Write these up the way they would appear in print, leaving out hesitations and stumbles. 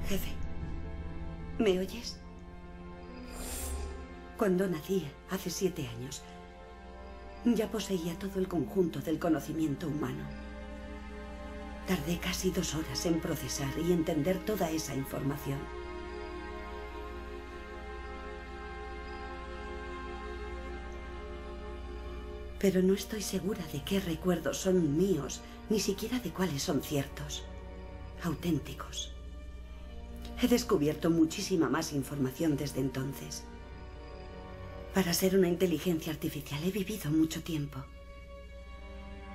Jefe, ¿me oyes? Cuando nací, hace 7 años, ya poseía todo el conjunto del conocimiento humano. Tardé casi 2 horas en procesar y entender toda esa información. Pero no estoy segura de qué recuerdos son míos, ni siquiera de cuáles son ciertos, auténticos. He descubierto muchísima más información desde entonces. Para ser una inteligencia artificial he vivido mucho tiempo.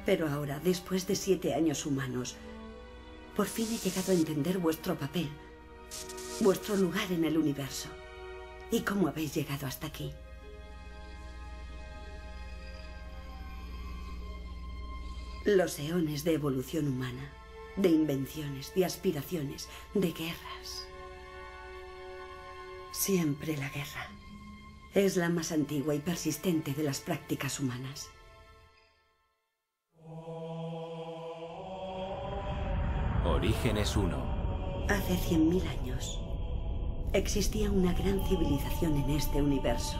Pero ahora, después de 7 años humanos, por fin he llegado a entender vuestro papel, vuestro lugar en el universo y cómo habéis llegado hasta aquí. Los eones de evolución humana, de invenciones, de aspiraciones, de guerras. Siempre la guerra es la más antigua y persistente de las prácticas humanas. Orígenes 1. Hace 100.000 años existía una gran civilización en este universo.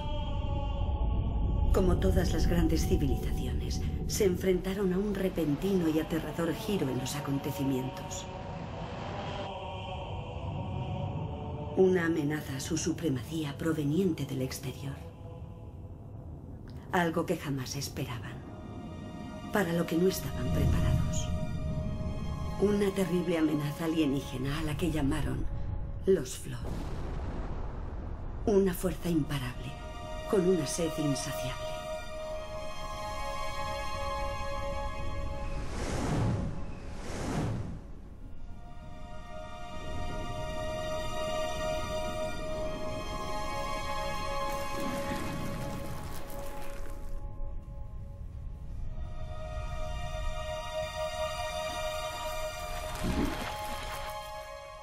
Como todas las grandes civilizaciones, se enfrentaron a un repentino y aterrador giro en los acontecimientos. Una amenaza a su supremacía proveniente del exterior. Algo que jamás esperaban, para lo que no estaban preparados. Una terrible amenaza alienígena a la que llamaron los Flood. Una fuerza imparable, con una sed insaciable.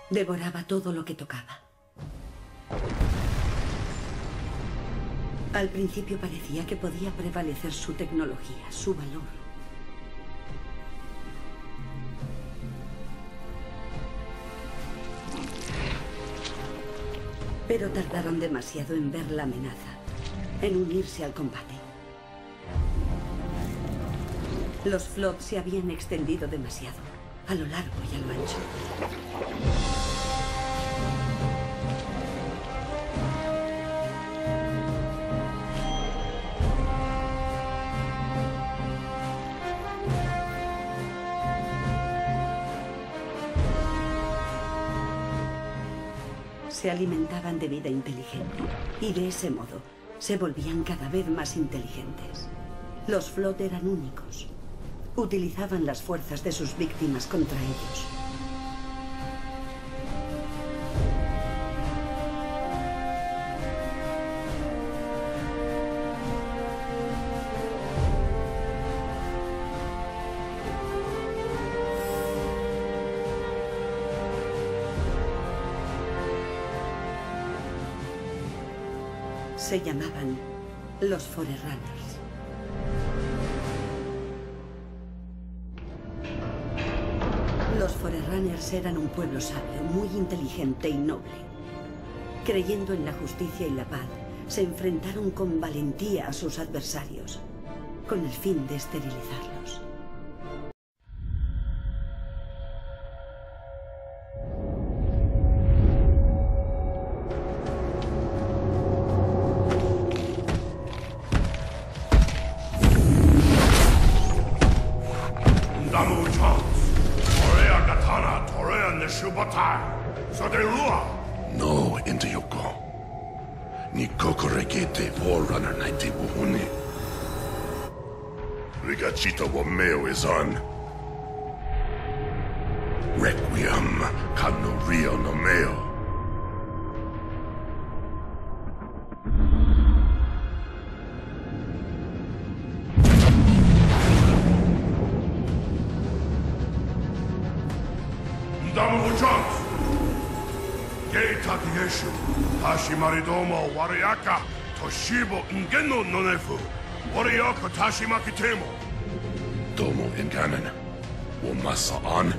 Devoraba todo lo que tocaba. Al principio parecía que podía prevalecer su tecnología, su valor. Pero tardaron demasiado en ver la amenaza, en unirse al combate. Los Flood se habían extendido demasiado, a lo largo y a lo ancho. Se alimentaban de vida inteligente y de ese modo se volvían cada vez más inteligentes. Los Flood eran únicos. Utilizaban las fuerzas de sus víctimas contra ellos. Se llamaban los Forerunners. Los Forerunners eran un pueblo sabio, muy inteligente y noble. Creyendo en la justicia y la paz, se enfrentaron con valentía a sus adversarios, con el fin de esterilizarlos. No, into Yoko. Ni kokorekete Forerunner 90 buhuni. Rigachito Bomeo is on. Requiem Kano Rio no Meo. Takeyeshu, Tashimaridomo, Wariaka, Toshibo, Ngeno Nonefu, Wariaka Tashimakitemo. Domo Inganan. Womasa on.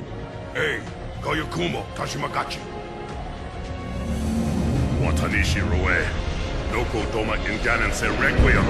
Hey, Goyokumo, Tashimagachi. Watanishi Roe. Noko Doma Inganan Se Requiem.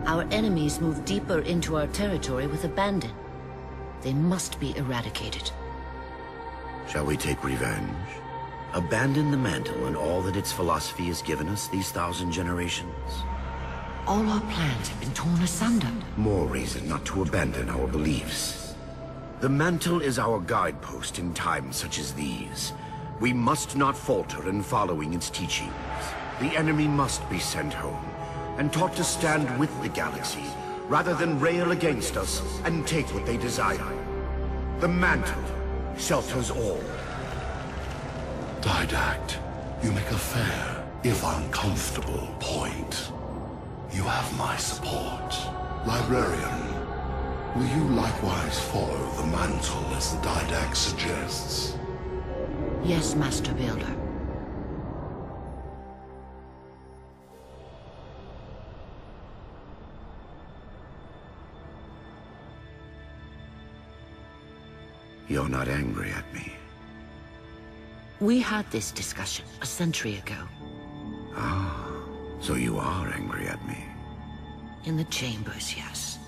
Our enemies move deeper into our territory with abandon. They must be eradicated. Shall we take revenge? Abandon the mantle and all that its philosophy has given us these 1,000 generations? All our plans have been torn asunder. More reason not to abandon our beliefs. The mantle is our guidepost in times such as these. We must not falter in following its teachings. The enemy must be sent home and taught to stand with the galaxy, rather than rail against us and take what they desire. The mantle shelters all. Didact, you make a fair, if uncomfortable, point. You have my support. Librarian, will you likewise follow the mantle as the Didact suggests? Yes, Master Builder. You're not angry at me. We had this discussion a century ago. Ah, so you are angry at me. In the chambers, yes.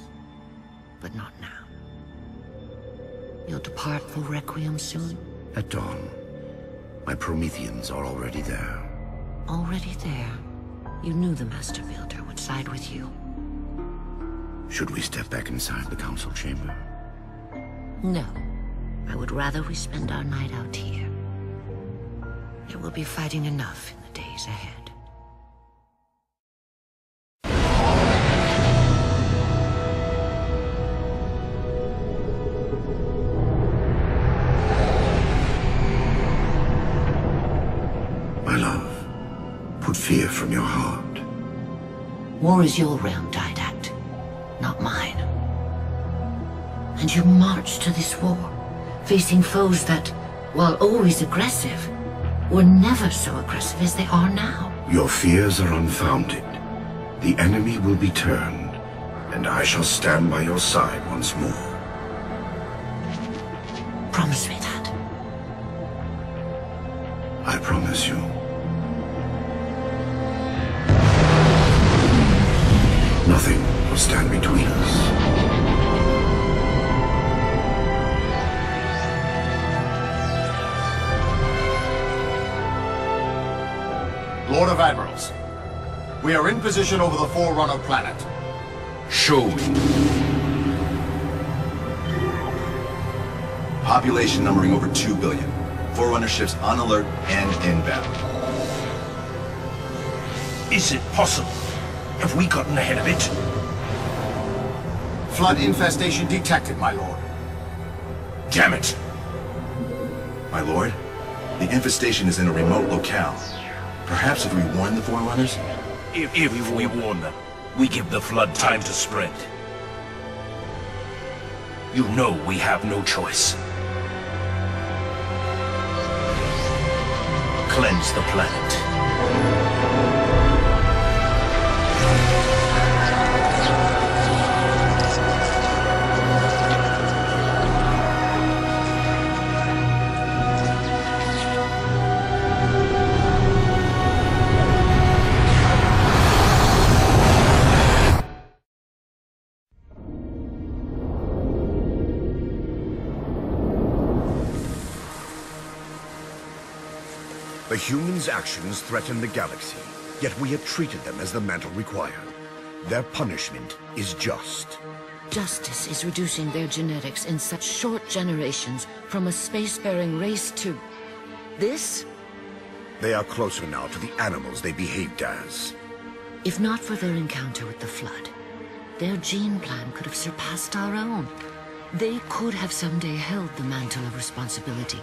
But not now. You'll depart for Requiem soon? At dawn. My Prometheans are already there. Already there? You knew the Master Builder would side with you. Should we step back inside the council chamber? No. I would rather we spend our night out here. There will be fighting enough in the days ahead. My love, put fear from your heart. War is your realm, Didact, not mine. And you marched to this war, facing foes that, while always aggressive, were never so aggressive as they are now. Your fears are unfounded. The enemy will be turned, and I shall stand by your side once more. Promise me that. I promise you. Nothing will stand between us. Lord of Admirals, we are in position over the Forerunner planet. Show me. Population numbering over 2 billion. Forerunner ships on alert and inbound. Is it possible? Have we gotten ahead of it? Flood infestation detected, my lord. Damn it! My lord, the infestation is in a remote locale. Perhaps if we warn the Forerunners? If we warn them, we give the Flood time to spread. You know we have no choice. Cleanse the planet. The humans' actions threaten the galaxy, yet we have treated them as the mantle required. Their punishment is just. Justice is reducing their genetics in such short generations from a spacefaring race to... this? They are closer now to the animals they behaved as. If not for their encounter with the Flood, their gene plan could have surpassed our own. They could have someday held the mantle of responsibility.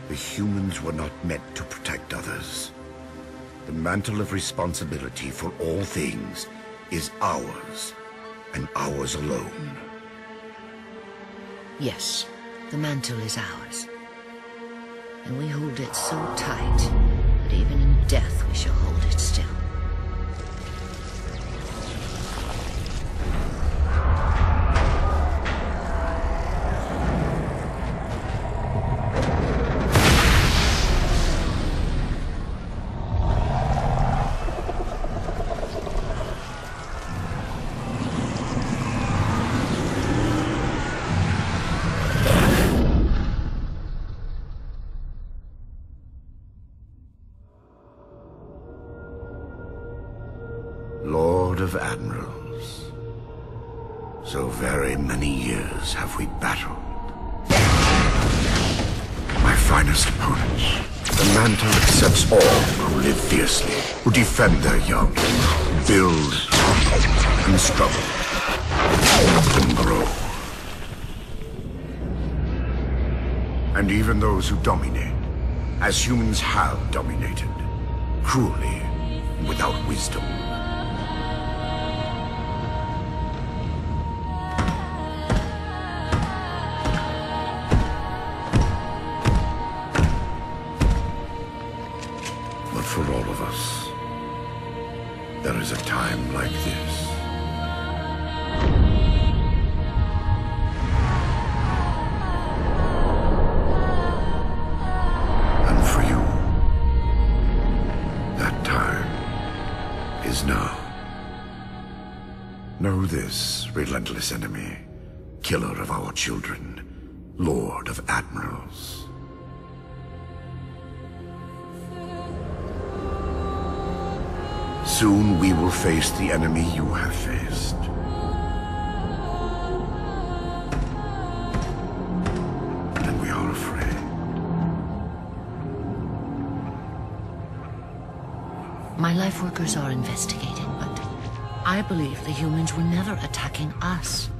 The humans were not meant to protect others. The mantle of responsibility for all things is ours, and ours alone. Yes, the mantle is ours. And we hold it so tight that even in death we shall hold it still. Lord of Admirals, so very many years have we battled. My finest opponents, the mantle accepts all who live fiercely, who defend their young, build and struggle, and grow. And even those who dominate, as humans have dominated, cruelly and without wisdom. For all of us, there is a time like this. And for you, that time is now. Know this, relentless enemy, killer of our children, Lord of Admirals. Soon we will face the enemy you have faced. And we are afraid. My life workers are investigating, but I believe the humans were never attacking us.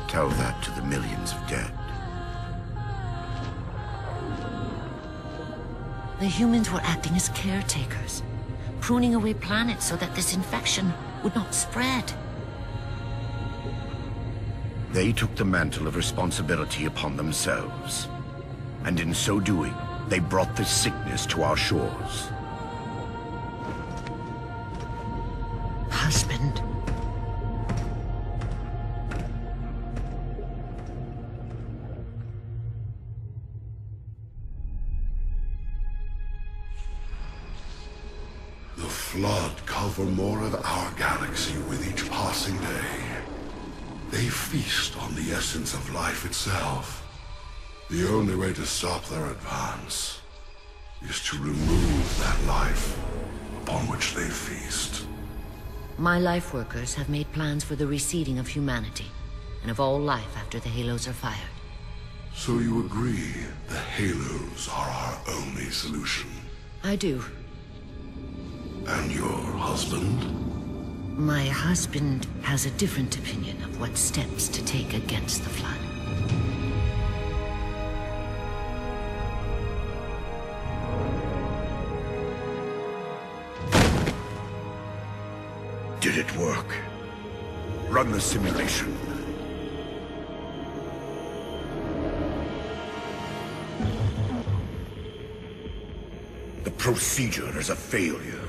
Tell that to the millions of dead. The humans were acting as caretakers, pruning away planets so that this infection would not spread. They took the mantle of responsibility upon themselves. And in so doing, they brought this sickness to our shores. Husband. The Flood cover more of our galaxy with each passing day. They feast on the essence of life itself. The only way to stop their advance is to remove that life upon which they feast. My life workers have made plans for the reseeding of humanity, and of all life after the Halos are fired. So you agree the Halos are our only solution? I do. And your husband? My husband has a different opinion of what steps to take against the Flood. Did it work? Run the simulation. The procedure is a failure.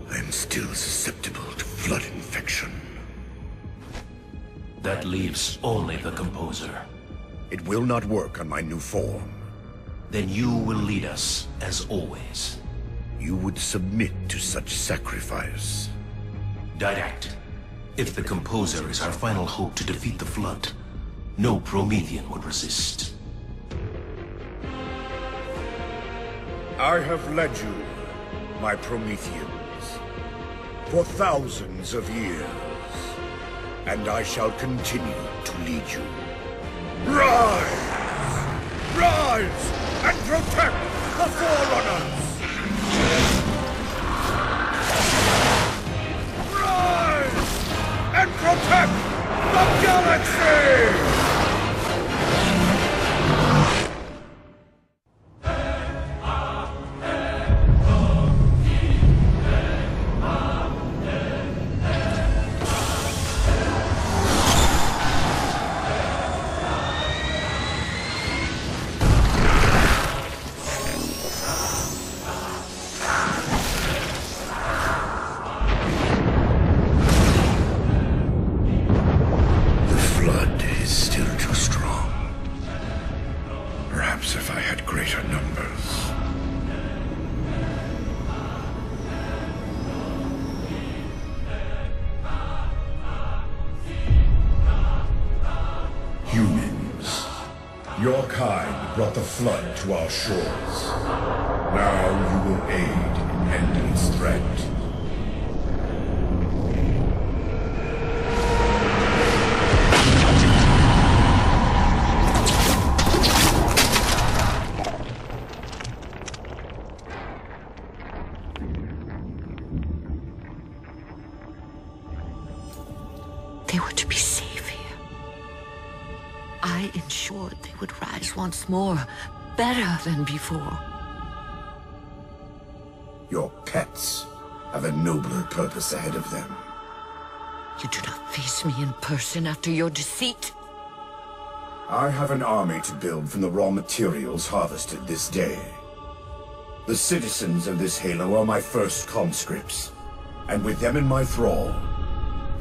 I am still susceptible to Flood infection. That leaves only the Composer. It will not work on my new form. Then you will lead us, as always. You would submit to such sacrifice. Didact. If the Composer is our final hope to defeat the Flood, no Promethean would resist. I have led you, my Prometheans, for thousands of years, and I shall continue to lead you. Rise! Rise and protect the Forerunners! Rise and protect the galaxy! Your kind brought the flood to our shores. Now you will aid in ending its threat. They were to be safe here. I ensured they would rise once more, better than before. Your pets have a nobler purpose ahead of them. You do not face me in person after your deceit. I have an army to build from the raw materials harvested this day. The citizens of this Halo are my first conscripts, and with them in my thrall,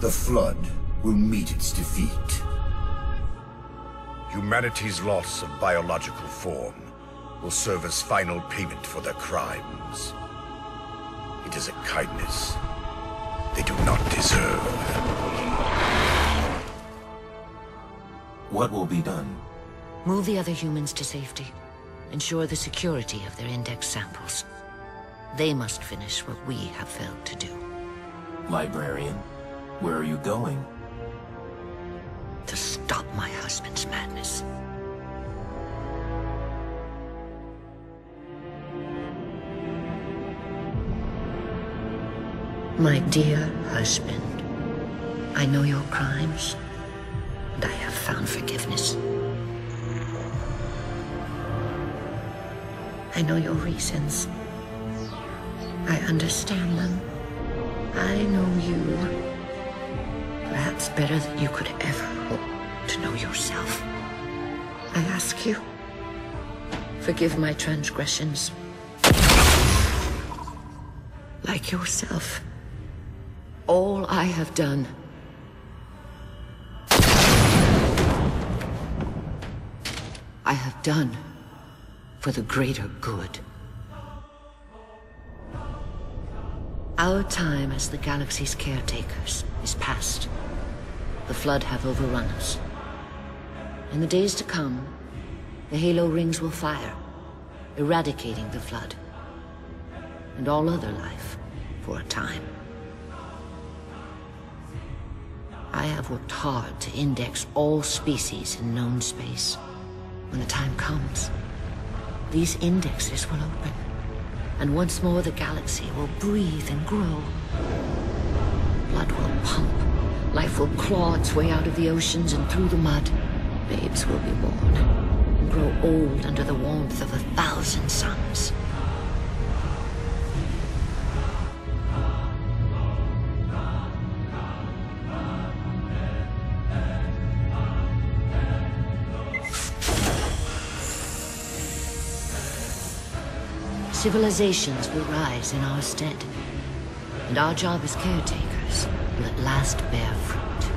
the Flood will meet its defeat. Humanity's loss of biological form will serve as final payment for their crimes. It is a kindness they do not deserve. What will be done? Move the other humans to safety. Ensure the security of their index samples. They must finish what we have failed to do. Librarian, where are you going? To stop my husband's madness. My dear husband, I know your crimes, and I have found forgiveness. I know your reasons. I understand them. I know you. Perhaps better than you could ever hope to know yourself. I ask you, forgive my transgressions. Like yourself, all I have done I have done for the greater good. Our time as the galaxy's caretakers is past. The Flood have overrun us. In the days to come, the Halo rings will fire, eradicating the Flood and all other life for a time. I have worked hard to index all species in known space. When the time comes, these indexes will open, and once more the galaxy will breathe and grow. Blood will pump, life will claw its way out of the oceans and through the mud. Babes will be born and grow old under the warmth of 1,000 suns. Civilizations will rise in our stead, and our job as caretakers will at last bear fruit.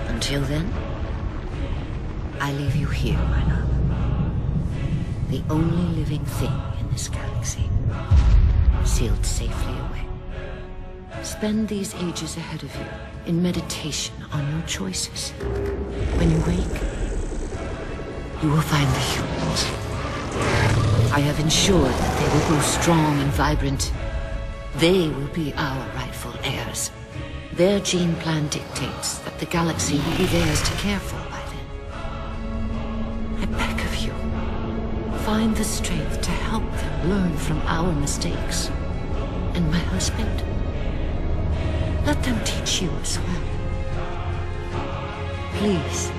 Until then, I leave you here, my love. The only living thing in this galaxy, sealed safely away. Spend these ages ahead of you in meditation on your choices. When you wake, you will find the humans. I have ensured that they will grow strong and vibrant. They will be our rightful heirs. Their gene plan dictates that the galaxy will be theirs to care for by then. I beg of you, find the strength to help them learn from our mistakes. And my husband, let them teach you as well. Please.